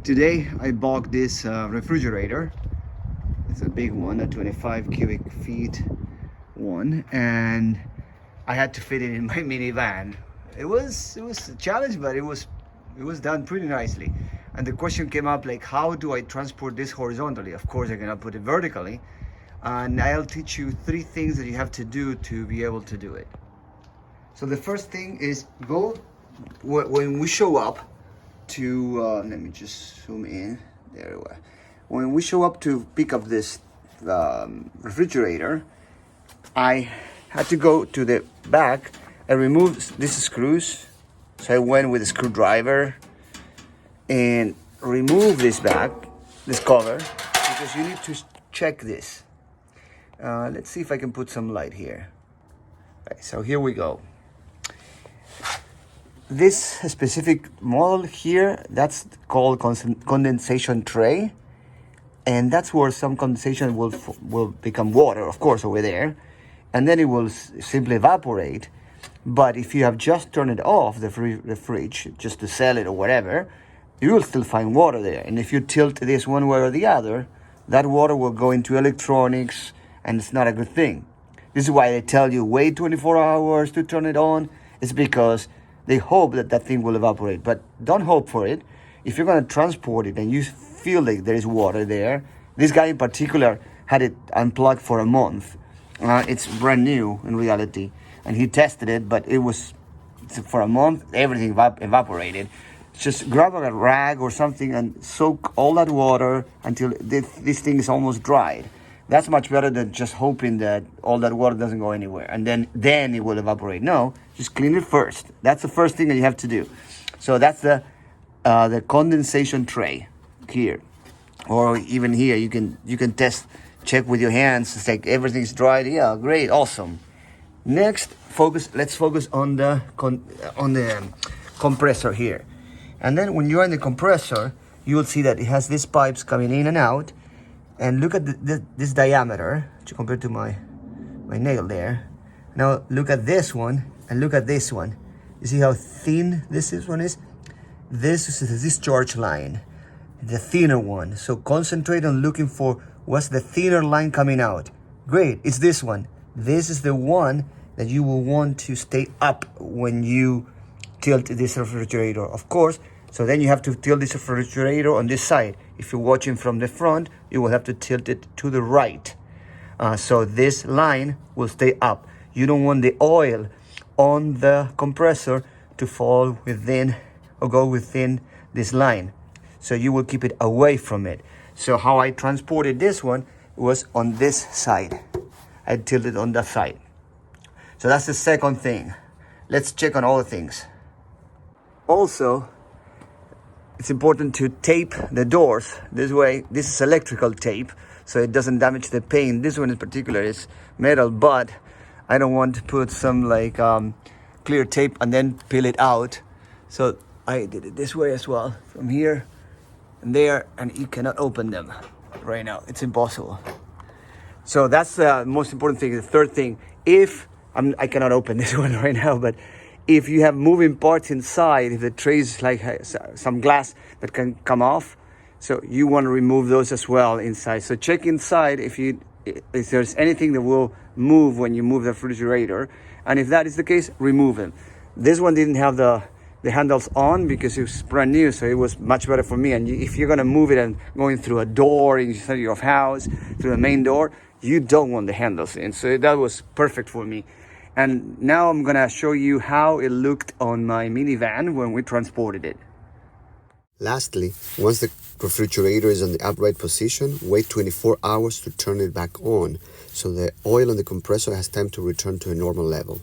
Today I bought this refrigerator. It's a big one, a 25 cubic feet one, and I had to fit it in my minivan. It was a challenge, but it was done pretty nicely. And the question came up like, how do I transport this horizontally? Of course I cannot put it vertically, and I'll teach you 3 things that you have to do to be able to do it. So the first thing is when we show up to let me just zoom in. There we are. When we show up to pick up this refrigerator, I had to go to the back and remove these screws. So I went with a screwdriver and remove this cover, because you need to check this. Let's see if I can put some light here. Okay, so here we go. This specific model here, that's called condensation tray, and that's where some condensation will become water, of course, over there, and then it will simply evaporate. But if you have just turned it off, the fridge, just to sell it or whatever, you will still find water there. And if you tilt this one way or the other, that water will go into electronics, and it's not a good thing. This is why they tell you wait 24 hours to turn it on. It's because they hope that that thing will evaporate, but don't hope for it. If you're going to transport it and you feel like there is water there, this guy in particular had it unplugged for a month. It's brand new in reality, and he tested it, but it was for a month, everything evaporated. Just grab a rag or something and soak all that water until this thing is almost dried. That's much better than just hoping that all that water doesn't go anywhere and then it will evaporate. No, just clean it first. That's the first thing that you have to do. So that's the condensation tray here, or even here. You can check with your hands. It's like everything's dried. Yeah, great, awesome. Next, let's focus on the compressor here. And then when you're in the compressor, you will see that it has these pipes coming in and out. And look at this diameter compared to my nail there. Now look at this one and look at this one. You see how thin this one is? This is the discharge line, the thinner one. So concentrate on looking for what's the thinner line coming out. Great, it's this one. This is the one that you will want to stay up when you tilt this refrigerator, of course. So then you have to tilt this refrigerator on this side. If you're watching from the front, you will have to tilt it to the right. So this line will stay up. You don't want the oil on the compressor to fall within or go within this line. So you will keep it away from it. So how I transported this one was on this side. I tilted on that side. So that's the second thing. Let's check on all the things. Also, it's important to tape the doors this way. This is electrical tape, so it doesn't damage the paint. This one in particular is metal, but I don't want to put some clear tape and then peel it out. So I did it this way as well, from here and there, and you cannot open them right now. It's impossible. So that's the most important thing. The third thing, I cannot open this one right now, but if you have moving parts inside, if the tray is like some glass that can come off, so you want to remove those as well inside. So check inside if there's anything that will move when you move the refrigerator, and if that is the case, remove them. This one didn't have the handles on because it was brand new, so it was much better for me. And if you're gonna move it and going through a door inside your house, through the main door, you don't want the handles in. So that was perfect for me. And now I'm gonna show you how it looked on my minivan when we transported it. Lastly, once the refrigerator is on the upright position, wait 24 hours to turn it back on so the oil on the compressor has time to return to a normal level.